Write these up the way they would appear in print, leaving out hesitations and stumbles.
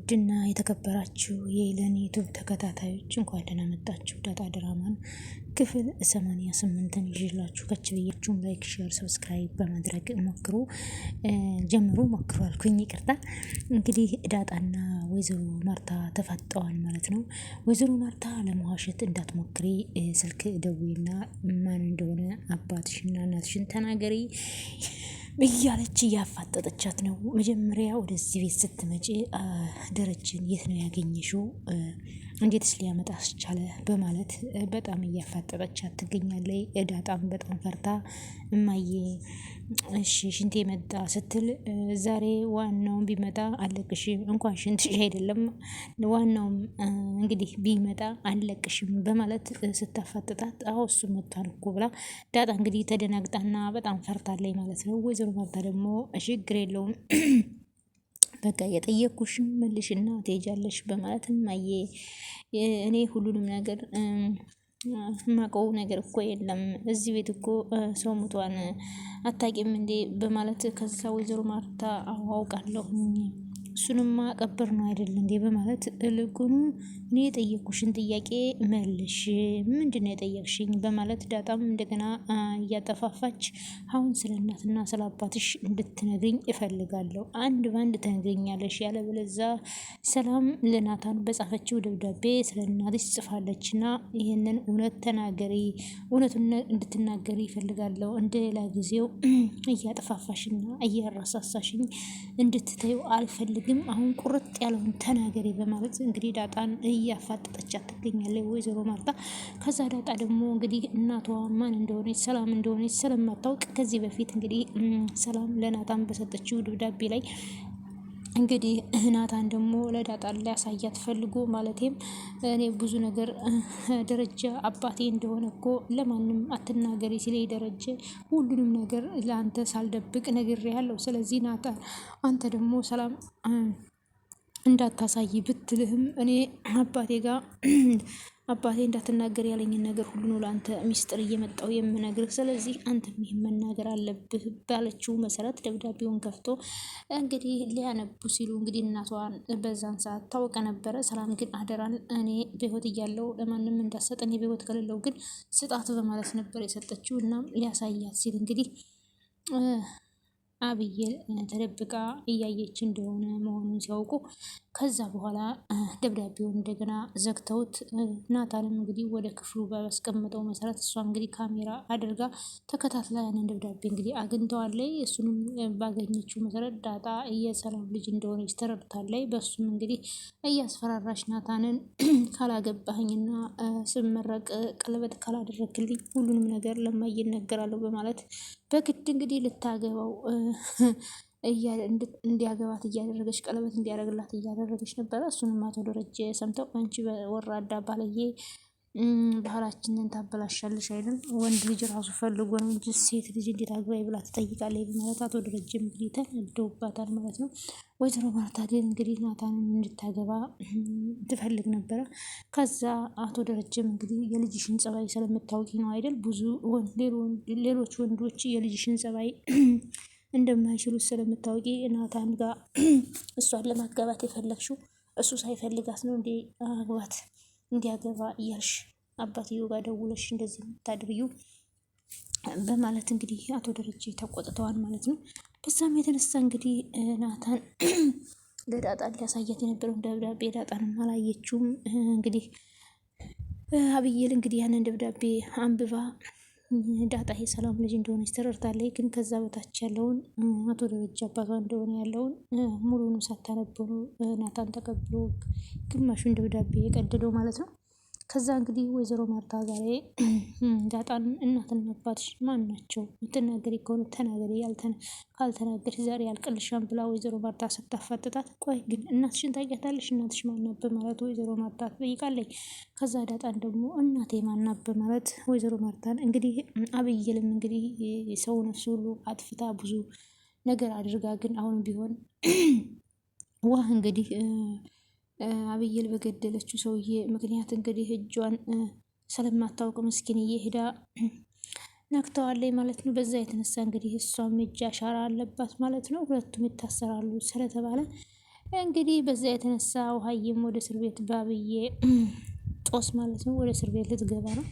ውድና የተከበራችሁ የኤለን ዩቱብ ተከታታዮች እንኳን ደህና መጣችሁ። ዳጣ ድራማን ክፍል 88ን ይዤላችሁ ከች ብያችሁም ላይክ፣ ሼር፣ ሰብስክራይብ በማድረግ ጀምሩ ሞክሩ አልኩኝ። ይቅርታ። እንግዲህ ዳጣና ወይዘሮ ማርታ ተፋጠዋል ማለት ነው። ወይዘሮ ማርታ ለመዋሸት እንዳትሞክሪ ስልክ ደውይና ማን እንደሆነ አባትሽና እናትሽን ተናገሪ እያለች እያፋጠጠቻት ነው። መጀመሪያ ወደዚህ ቤት ስትመጪ ደረጀን የት ነው ያገኘሽው? እንዴትስ ሊያመጣስ ቻለ? በማለት በጣም እያፋጠጠቻት ትገኛለች። ዳጣም በጣም ፈርታ እማዬ እሺ ሽንቴ መጣ ስትል ዛሬ ዋናውን ቢመጣ አለቅሽም፣ እንኳን ሽንትሽ አይደለም ዋናውም እንግዲህ ቢመጣ አለቅሽም በማለት ስታፋጥጣት አዎ እሱ መጥቷል እኮ ብላ ዳጣ እንግዲህ ተደናግጣና በጣም ፈርታለች ማለት ነው። ወይዘሮ ማርታ ደግሞ ችግር የለውም በቃ የጠየቅኩሽን መልሽና ትሄጃለሽ በማለት እማዬ እኔ ሁሉንም ነገር ማቀው ነገር እኮ የለም እዚህ ቤት እኮ ሰው ሙቷን አታቂም እንዴ በማለት ከዛ ወይዘሮ ማርታ አውቃለሁኝ እሱንማ ቀብር ነው አይደል እንዴ በማለት ልኩኑ እኔ የጠየቅኩሽን ጥያቄ መልሽ፣ ምንድነው የጠየቅሽኝ በማለት ዳጣም እንደገና እያጠፋፋች አሁን ስለ እናትና ስለ አባትሽ እንድትነግሪኝ እፈልጋለሁ፣ አንድ ባንድ ትነግሪኛለሽ፣ ያለበለዛ ሰላም ለናታን በጻፈችው ደብዳቤ ስለ እናትሽ ጽፋለችና ይህንን እውነት ተናገሪ፣ እውነቱን እንድትናገሪ እፈልጋለሁ፣ እንደሌላ ጊዜው እያጠፋፋሽና እያራሳሳሽኝ እንድትተዩ አልፈልግም፣ አሁን ቁርጥ ያለውን ተናገሪ በማለት እንግዲህ ዳጣን እያፋጠጠቻት ትገኛለች ወይዘሮ ማርታ። ከዛ ዳጣ ደግሞ እንግዲህ እናቷ ማን እንደሆነች ሰላም እንደሆነች ስለማታውቅ ከዚህ በፊት እንግዲህ ሰላም ለናታን በሰጠችው ደብዳቤ ላይ እንግዲህ ናታን ደግሞ ለዳጣ ሊያሳያት ፈልጎ ማለቴም እኔ ብዙ ነገር ደረጃ አባቴ እንደሆነ እኮ ለማንም አትናገሪ ሲለኝ ደረጀ ሁሉንም ነገር ለአንተ ሳልደብቅ ነግሬያለሁ። ስለዚህ ናታን አንተ ደግሞ ሰላም እንዳታሳይ ብትልህም እኔ አባቴ እንዳትናገር ያለኝን ነገር ሁሉ ነው ለአንተ ሚስጥር እየመጣው የምነግርህ፣ ስለዚህ አንተም ይህን መናገር አለብህ ባለችው መሰረት ደብዳቤውን ከፍቶ እንግዲህ ሊያነቡ ሲሉ እንግዲህ እናቷን በዛን ሰዓት ታወቀ ነበረ። ሰላም ግን አደራን እኔ በህይወት እያለው ለማንም እንዳሰጥ፣ እኔ በህይወት ከሌለው ግን ስጣት በማለት ነበር የሰጠችው። እናም ሊያሳያት ሲል እንግዲህ አብዬ ተደብቃ እያየች እንደሆነ መሆኑን ሲያውቁ ከዛ በኋላ ደብዳቤውን እንደገና ዘግተውት ናታንም እንግዲህ ወደ ክፍሉ ባስቀመጠው መሰረት እሷ እንግዲህ ካሜራ አድርጋ ተከታትላ ያንን ደብዳቤ እንግዲህ አግኝተዋለች። እሱንም ባገኘችው መሰረት ዳጣ የሰላም ልጅ እንደሆነች ተረድታለች። በሱም እንግዲህ እያስፈራራች ናታንን ካላገባህኝና ስመረቅ ቀለበት ካላደረግልኝ ሁሉንም ነገር ለማየ እነግራለሁ በማለት በግድ እንግዲህ ልታገባው እንዲያገባት እያደረገች ቀለበት እንዲያደርግላት እያደረገች ነበረ። እሱንም አቶ ደረጀ ሰምተው አንቺ ወራዳ ባለዬ ባህላችንን ታበላሻለሽ አይደል? ወንድ ልጅ ራሱ ፈልጎ ነው እንጂ ሴት ልጅ እንዴት አግባይ ብላ ትጠይቃለች በማለት አቶ ደረጀ እንግዲህ ተነደውባታል ማለት ነው። ወይዘሮ ማርታ ግን እንግዲህ ናታንን እንድታገባ ትፈልግ ነበረ። ከዛ አቶ ደረጀም እንግዲህ የልጅሽን ጸባይ ስለምታውቂ ነው አይደል ብዙ ሌሎች ወንዶች የልጅሽን ጸባይ እንደማይችሉት ስለምታውቂ ናታን ጋር እሷን ለማጋባት የፈለግሽው እሱ ሳይፈልጋት ነው እንዴ አግባት እንዲያገባ እያልሽ አባትየው ጋር ደውለሽ እንደዚህ የምታደርጊው በማለት እንግዲህ አቶ ደረጀ ተቆጥተዋል ማለት ነው። በዛም የተነሳ እንግዲህ ናታን ለዳጣ ሊያሳያት የነበረውን ደብዳቤ ዳጣንም አላየችውም። እንግዲህ አብዬል እንግዲህ ያንን ደብዳቤ አንብባ ዳጣ የሰላም ልጅ እንደሆነች ተረድታለች። ግን ከዛ በታች ያለውን አቶ ደረጃ አባቷ እንደሆነ ያለውን ሙሉኑ ሳታነበሩ ናታን ተቀብሎ ግማሹን ደብዳቤ የቀደደው ማለት ነው። ከዛ እንግዲህ ወይዘሮ ማርታ ዛሬ ዳጣን እናትና አባትሽ ማን ናቸው? የምትናገሪ ከሆነ ተናገሪ፣ ካልተናገርሽ ዛሬ ያልቅልሻም ብላ ወይዘሮ ማርታ ስታፋጥጣት፣ ቆይ ግን እናትሽን ታውቂያታለሽ? እናትሽ ማናት? በማለት ወይዘሮ ማርታ ትጠይቃለች። ከዛ ዳጣን ደግሞ እናቴ ማናት? በማለት ወይዘሮ ማርታን እንግዲህ አብይልም እንግዲህ ሰው ነፍስ ሁሉ አጥፍታ ብዙ ነገር አድርጋ ግን አሁን ቢሆን ዋህ እንግዲህ አብይል በገደለችው ሰውዬ ምክንያት እንግዲህ እጇን ስለማታውቅ ምስኪንዬ ሄዳ ነክተዋለች ማለት ነው። በዛ የተነሳ እንግዲህ እሷም እጅ አሻራ አለባት ማለት ነው። ሁለቱም ይታሰራሉ ስለተባለ እንግዲህ በዛ የተነሳ ውሃዬም ወደ እስር ቤት ባብዬ ጦስ ማለት ነው ወደ እስር ቤት ልትገባ ነው።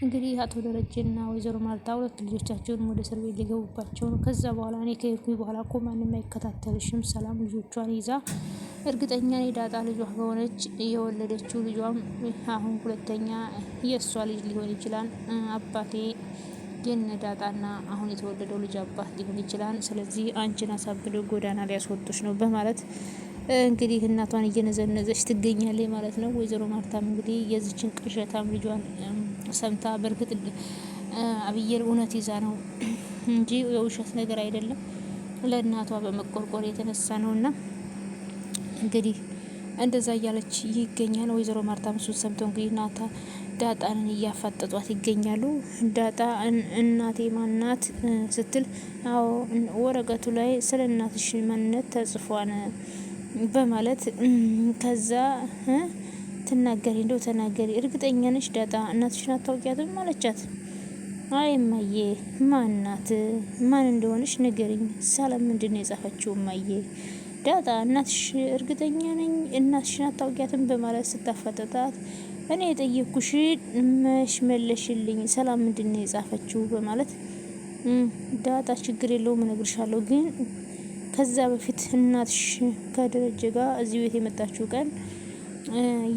እንግዲህ አቶ ደረጀና ወይዘሮ ማርታ ሁለት ልጆቻቸውን ወደ እስር ቤት ሊገቡባቸው ነው። ከዛ በኋላ እኔ ከሄድኩኝ በኋላ እኮ ማንም አይከታተልሽም፣ ሰላም ልጆቿን ይዛ እርግጠኛ እኔ ዳጣ ልጇ ከሆነች የወለደችው ልጇም አሁን ሁለተኛ የእሷ ልጅ ሊሆን ይችላል። አባቴ የነ ዳጣና አሁን የተወለደው ልጅ አባት ሊሆን ይችላል። ስለዚህ አንቺን አሳብደው ጎዳና ሊያስወጡሽ ነው በማለት እንግዲህ እናቷን እየነዘነዘች ትገኛለች ማለት ነው። ወይዘሮ ማርታም እንግዲህ የዚችን ቅዠታም ልጇን ሰምታ በእርግጥ አብየል እውነት ይዛ ነው እንጂ የውሸት ነገር አይደለም፣ ለእናቷ በመቆርቆር የተነሳ ነውና እንግዲህ እንደዛ እያለች ይገኛል። ወይዘሮ ማርታም እሱን ሰምተው እንግዲህ ዳጣንን እያፋጠጧት ይገኛሉ። ዳጣ እናቴ ማናት ስትል አዎ ወረቀቱ ላይ ስለ እናትሽ ማንነት ተጽፏን በማለት ከዛ ትናገሪ እንደው ተናገሪ፣ እርግጠኛ ነሽ ዳጣ እናትሽን አታውቂያትም አለቻት። አይ እማዬ ማናት ማን እንደሆነች ንገሪኝ፣ ሰላም ምንድን ነው የጻፈችው እማዬ ዳጣ እናትሽ እርግጠኛ ነኝ እናትሽን አታውቂያትም በማለት ስታፋጠጣት እኔ የጠየኩሽ መሽ መለሽልኝ ሰላም ምንድን ነው የጻፈችው በማለት ዳጣ ችግር የለውም እነግርሻለሁ፣ ግን ከዛ በፊት እናትሽ ከደረጀ ጋር እዚህ ቤት የመጣችው ቀን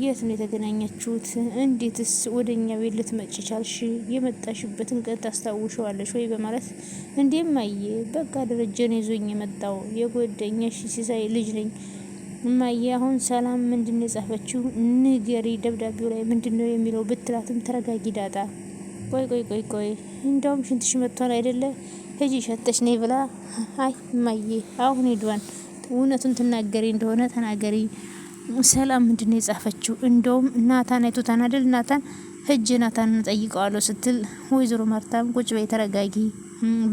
የት ነው የተገናኛችሁት? እንዴትስ ወደኛ ቤት ልትመጪ ቻልሽ? የመጣሽበትን ቀን ታስታውሻለሽ ወይ በማለት እንዴም አየ በቃ ደረጀ ነው ይዞኝ የመጣው የጓደኛሽ ሲሳይ ልጅ ነኝ እማዬ። አሁን ሰላም ምንድነው የጻፈችው ንገሪ፣ ደብዳቤው ላይ ምንድነው የሚለው ብትላትም ተረጋጊ ዳጣ፣ ቆይ እንደውም ሽንትሽ መጥቷል አይደለ ሂጂ ሸተሽ ነይ ብላ አይ እማዬ አሁን ሄዷን እውነቱን ትናገሪ እንደሆነ ተናገሪ፣ ሰላም ምንድነው የጻፈችው? እንደውም ናታን አይቶታን አይደል? ናታን ሂጅ ናታንን ጠይቀዋለሁ ስትል ወይዘሮ ማርታም ቁጭ በይ ተረጋጊ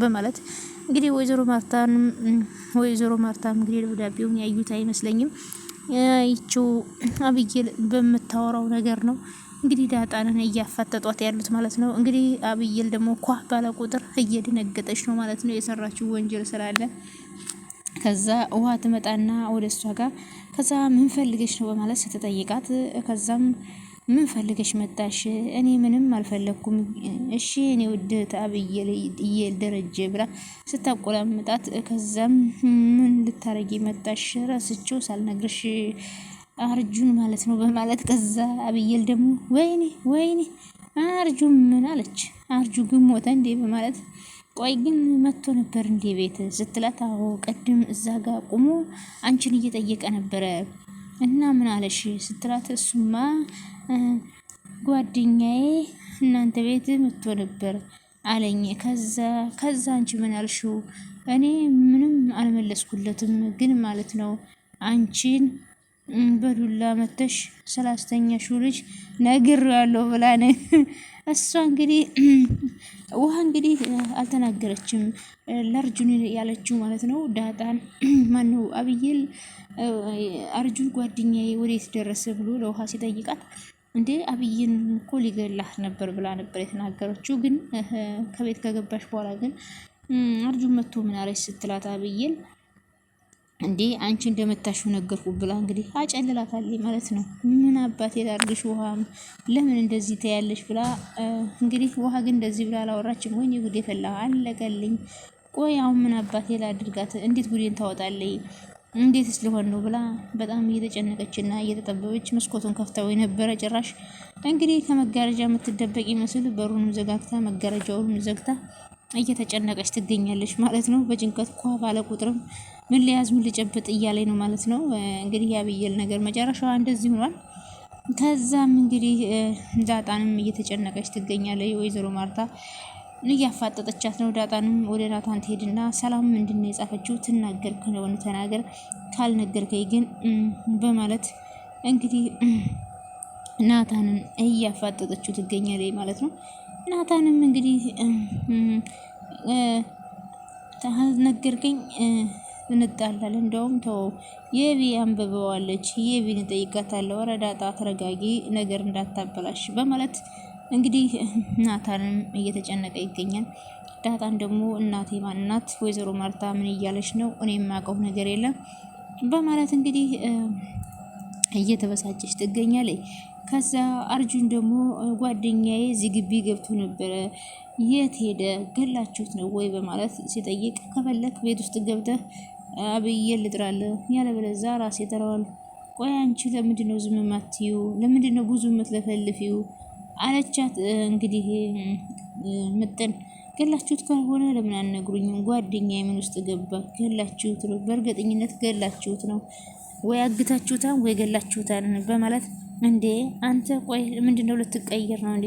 በማለት እንግዲህ ወይዘሮ ማርታም እንግዲህ ደብዳቤውን ያዩት አይመስለኝም። ይቺው አብይል በምታወራው ነገር ነው እንግዲህ ዳጣንን እያፋጠጧት ያሉት ማለት ነው። እንግዲህ አብይል ደግሞ ኳ ባለ ቁጥር እየደነገጠች ነው ማለት ነው። የሰራችው ወንጀል ስላለ ከዛ ውሃ ትመጣና ወደ እሷ ጋር ከዛ ምን ፈልገሽ ነው በማለት ስትጠይቃት ከዛም ምን ፈልገሽ መጣሽ? እኔ ምንም አልፈለኩም። እሺ እኔ ውድት አብዬ ደረጀ ብላ ስታቆላምጣት ከዛም ምን ልታረጊ መጣሽ? ረስቼው ሳልነግርሽ አርጁን ማለት ነው በማለት ከዛ አብዬል ደግሞ ወይኔ አርጁን ምን አለች? አርጁ ግን ሞተ እንዴ በማለት ቆይ ግን መጥቶ ነበር እንዴ ቤት ስትላት፣ አዎ ቀድም እዛ ጋር ቆሞ አንቺን እየጠየቀ ነበረ እና ምን አለሽ ስትላት፣ እሱማ ጓደኛዬ እናንተ ቤት መጥቶ ነበር አለኝ። ከዛ አንቺ ምን አልሽው? እኔ ምንም አልመለስኩለትም፣ ግን ማለት ነው አንቺን በዱላ መተሽ ስላስተኛሽው ልጅ ነግሬዋለሁ ብላ ነው እሷ እንግዲህ ውሃ እንግዲህ አልተናገረችም ለአርጁን ያለችው ማለት ነው። ዳጣን ማነው አብይል አርጁን ጓደኛዬ ወዴት ደረሰ ብሎ ለውሃ ሲጠይቃት እንዴ አብይን እኮ ሊገላህ ነበር ብላ ነበር የተናገረችው። ግን ከቤት ከገባሽ በኋላ ግን አርጁን መጥቶ ምን አለች ስትላት አብይል እንዴ አንቺ እንደመታሽው ነገርኩ ብላ እንግዲህ አጨልላታለች ማለት ነው። ምን አባቴ ላድርግሽ ውሃ ለምን እንደዚህ ታያለሽ ብላ እንግዲህ ውሃ ግን እንደዚህ ብላ አላወራችም። ወይኔ ጉዴ ፈላ አለቀልኝ። ቆይ አሁን ምን አባቴ ላድርጋት? እንዴት ጉዴን ታወጣለች? እንዴትስ ሊሆን ነው ብላ በጣም እየተጨነቀችና እየተጠበበች መስኮቱን ከፍታው የነበረ ጭራሽ እንግዲህ ከመጋረጃ የምትደበቅ ይመስል በሩንም ዘጋግታ መጋረጃውንም ዘግታ እየተጨነቀች ትገኛለች ማለት ነው። በጭንቀት ኳ ባለ ቁጥርም ምን ሊያዝ ምን ሊጨብጥ እያለኝ ነው ማለት ነው። እንግዲህ ያብየል ነገር መጨረሻዋ እንደዚህ ሆኗል። ከዛም እንግዲህ ዳጣንም እየተጨነቀች ትገኛለች። ወይዘሮ ማርታ እያፋጠጠቻት ነው። ዳጣንም ወደ ናታን ትሄድና ሰላም ምንድነው የጻፈችው? ትናገር ከሆነ ተናገር፣ ካልነገርከኝ ግን በማለት እንግዲህ ናታንን እያፋጠጠችው ትገኛለች ማለት ነው። ናታንም እንግዲህ ነገርከኝ እንጣላለን፣ እንደውም ተው የቢ አንብበዋለች የቢን ጠይቃታለሁ፣ ኧረ ዳጣ ተረጋጊ ነገር እንዳታበላሽ በማለት እንግዲህ ናታንም እየተጨነቀ ይገኛል። ዳጣን ደግሞ እናቴ ማናት? ወይዘሮ ማርታ ምን እያለች ነው? እኔ የማውቀው ነገር የለም በማለት እንግዲህ እየተበሳጨች ትገኛለች። ከዛ አርጁን ደግሞ ጓደኛዬ እዚህ ግቢ ገብቶ ነበረ፣ የት ሄደ? ገላችሁት ነው ወይ በማለት ሲጠይቅ ከፈለክ ቤት ውስጥ ገብተህ አብዬ ልጥራለሁ፣ ያለበለዚያ ራሴ እጠራዋለሁ። ቆይ አንቺ ለምንድን ነው ዝም የማትይው? ለምንድን ነው ብዙ የምትለፈልፊው? አለቻት። እንግዲህ ምጥን ገላችሁት ካልሆነ ለምን አልነግሩኝም? ጓደኛዬ ምን ውስጥ ገባ? ገላችሁት ነው፣ በእርግጠኝነት ገላችሁት ነው፣ ወይ አግታችሁታን ወይ ገላችሁታን በማለት እንዴ አንተ ቆይ ምንድነው ልትቀየር ነው እንዴ?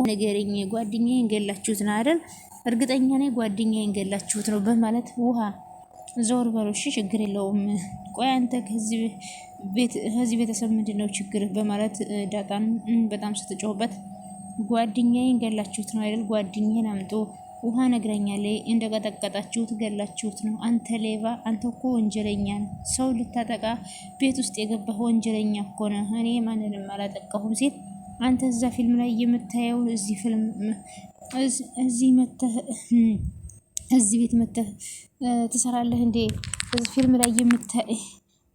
ነገርኝ፣ ጓደኛዬን ገላችሁት ነው አይደል? እርግጠኛ ነኝ ጓደኛዬን ገላችሁት ነው በማለት ውሃ ዞር በሉ እሺ፣ ችግር የለውም። ቆይ አንተ ከዚህ ቤተሰብ ምንድነው ችግር? በማለት ዳጣን በጣም ስትጮህበት ጓደኛዬን ገላችሁት ነው አይደል? ጓደኛዬን አምጦ ውሃ ነግረኛለች፣ እንደቀጠቀጣችሁት ገላችሁት ነው። አንተ ሌባ፣ አንተ እኮ ወንጀለኛ ነው። ሰው ልታጠቃ ቤት ውስጥ የገባህ ወንጀለኛ እኮ ነው። እኔ ማንንም አላጠቃሁም ሲል አንተ እዛ ፊልም ላይ የምታየውን እዚህ ቤት መተህ ትሰራለህ እንዴ?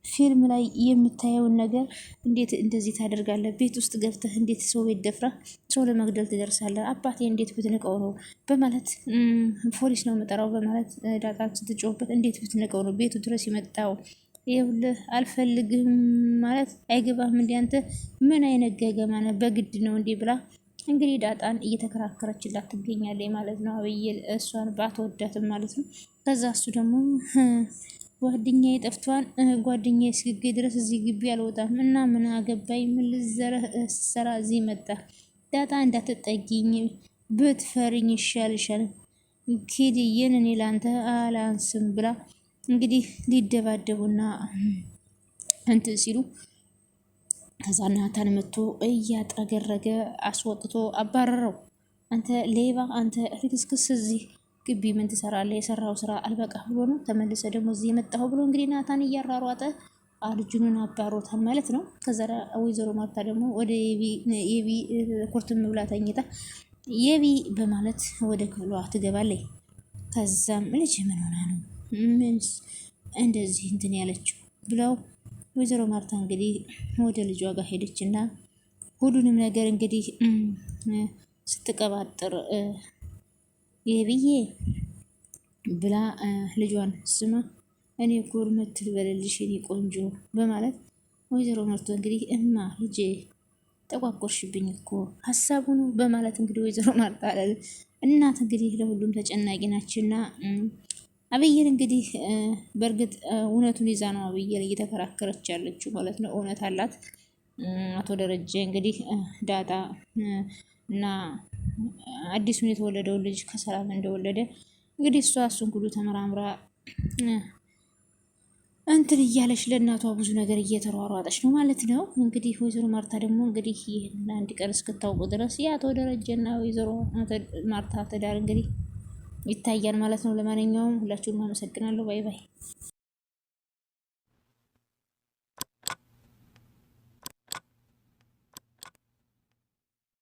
ፊልም ላይ የምታየውን ነገር እንዴት እንደዚህ ታደርጋለህ? ቤት ውስጥ ገብተህ እንዴት ሰው ቤት ደፍረህ ሰው ለመግደል ትደርሳለህ? አባቴ እንዴት ብትንቀው ነው በማለት ፖሊስ ነው የምጠራው በማለት ዳጣን ስትጮህበት፣ እንዴት ብትንቀው ነው ቤቱ ድረስ ይመጣው? ይኸውልህ አልፈልግም ማለት አይገባህም እንዴ? አንተ ምን አይነት ገገማ ነህ? በግድ ነው እንዴ ብላ እንግዲህ ዳጣን እየተከራከረችላት ትገኛለች ማለት ነው። አብይል እሷን ባትወዳትም ማለት ነው። ከዛ እሱ ደግሞ ጓደኛዬ ጠፍቷን፣ ጓደኛዬ እስኪገኝ ድረስ እዚህ ግቢ አልወጣም እና ምን አገባኝ? ምን ልዘረህ ስሰራ እዚህ መጣ? ዳጣ እንዳትጠጊኝ ብትፈሪኝ ይሻልሻል፣ ኪድዬን እኔ ላንተ አላንስም ብላ እንግዲህ ሊደባደቡና እንትን ሲሉ ከዛ ናታን መጥቶ እያጥረገረገ አስወጥቶ አባረረው። አንተ ሌባ፣ አንተ ልክስክስ እዚህ ግቢ ምን ትሰራለህ? የሰራው ስራ አልበቃ ብሎ ነው ተመልሰ ደግሞ እዚህ የመጣው ብሎ እንግዲህ ናታን እያራሯጠ አልጁኑን አባሮታል ማለት ነው። ከዛ ወይዘሮ ማርታ ደግሞ ወደ የቢ ኩርትም ብላ ተኝታ የቢ በማለት ወደ ክፍሏ ትገባለች። ከዛም ልጅ ምን ሆና ነው ምን እንደዚህ እንትን ያለችው ብለው ወይዘሮ ማርታ እንግዲህ ወደ ልጇ ጋር ሄደችና ሁሉንም ነገር እንግዲህ ስትቀባጥር የብዬ ብላ ልጇን ስማ እኔ ጎርመት ልበልልሽ እኔ ቆንጆ በማለት ወይዘሮ ማርታ እንግዲህ እማ ልጄ ጠቋቆርሽብኝ እኮ ሀሳቡ ነው በማለት እንግዲህ ወይዘሮ ማርታ አለ እናት እንግዲህ ለሁሉም ተጨናቂ ናችና አብይር እንግዲህ በእርግጥ እውነቱን ይዛ ነው አብይር እየተከራከረች ያለችው ማለት ነው። እውነት አላት። አቶ ደረጀ እንግዲህ ዳጣ እና አዲሱን የተወለደውን ልጅ ከሰላም እንደወለደ እንግዲህ እሱን ሁሉ ተመራምራ እንትን እያለች ለእናቷ ብዙ ነገር እየተሯሯጠች ነው ማለት ነው። እንግዲህ ወይዘሮ ማርታ ደግሞ እንግዲህ ይህን አንድ ቀን እስክታውቁ ድረስ የአቶ ደረጀና ወይዘሮ ማርታ ትዳር እንግዲህ ይታያል ማለት ነው። ለማንኛውም ሁላችሁም አመሰግናለሁ። ባይ ባይ።